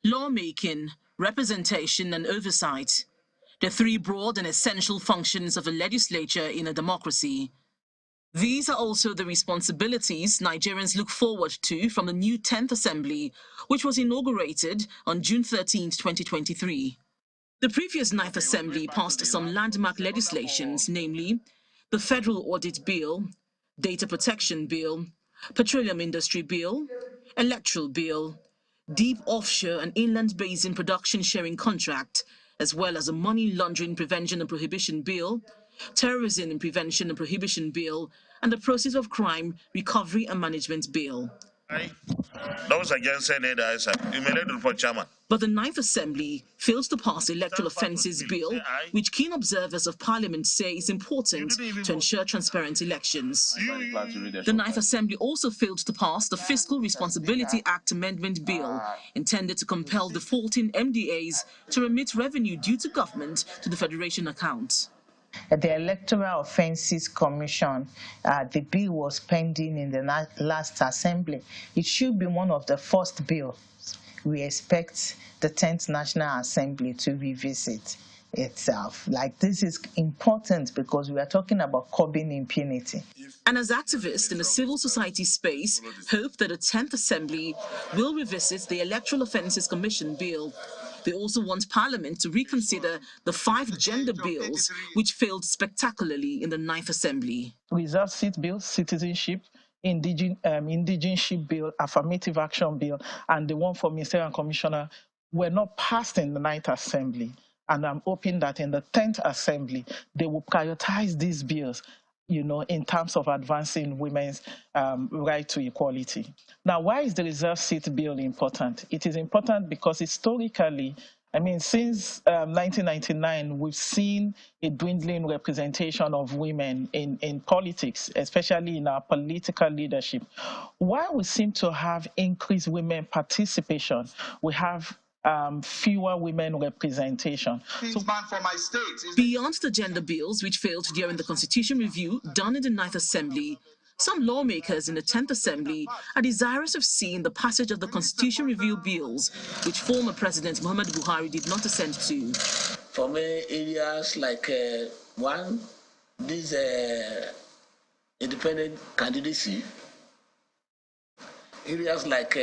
Lawmaking, representation and oversight. The three broad and essential functions of a legislature in a democracy. These are also the responsibilities Nigerians look forward to from the new 10th Assembly, which was inaugurated on June 13, 2023. The previous 9th Assembly passed some landmark legislations, namely the Federal Audit Bill, Data Protection Bill, Petroleum Industry Bill, Electoral Bill, Deep Offshore and Inland Basin Production Sharing Contract, as well as a Money Laundering Prevention and Prohibition Bill, Terrorism Prevention and Prohibition Bill, and the Process of Crime Recovery and Management Bill. Those against any eyes, you may let the report, Chairman. But the 9th Assembly fails to pass the Electoral Offences Bill, which keen observers of Parliament say is important to ensure transparent elections. The 9th Assembly also failed to pass the Fiscal Responsibility Act Amendment Bill, intended to compel defaulting MDAs to remit revenue due to government to the Federation account. The Electoral Offences Commission, the bill was pending in the last assembly. It should be one of the first bills we expect the 10th National Assembly to revisit itself. Like, this is important because we are talking about curbing impunity. And as activists in the civil society space hope that the 10th Assembly will revisit the Electoral Offences Commission Bill. They also want Parliament to reconsider the 5 gender bills, which failed spectacularly in the 9th Assembly. Reserved seat bill, citizenship, indigenship bill, affirmative action bill, and the one for minister and commissioner were not passed in the 9th Assembly. And I'm hoping that in the 10th Assembly, they will prioritize these bills, in terms of advancing women's right to equality. Now, why is the reserved seat bill important? It is important because historically, since 1999, we've seen a dwindling representation of women in politics, especially in our political leadership. While we seem to have increased women participation, we have fewer women representation. Beyond the gender bills, which failed during the constitution review done in the 9th Assembly, some lawmakers in the 10th Assembly are desirous of seeing the passage of the constitution review bills, which former President Muhammadu Buhari did not assent to. For me, areas like this independent candidacy, areas like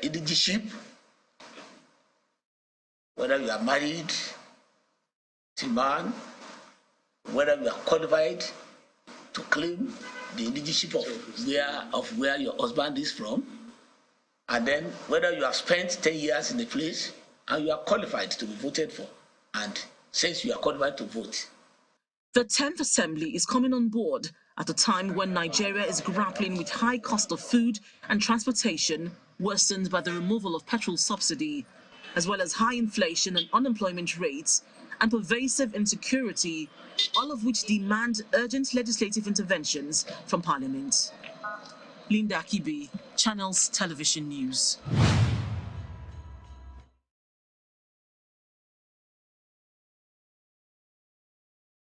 indigenship, whether you are married to man, whether you are qualified to claim the indigenship of where your husband is from, and then whether you have spent 10 years in a place and you are qualified to be voted for, and since you are qualified to vote. The 10th Assembly is coming on board at a time when Nigeria is grappling with high cost of food and transportation, worsened by the removal of petrol subsidy, as well as high inflation and unemployment rates, and pervasive insecurity, all of which demand urgent legislative interventions from Parliament. Linda Akibe, Channels Television News.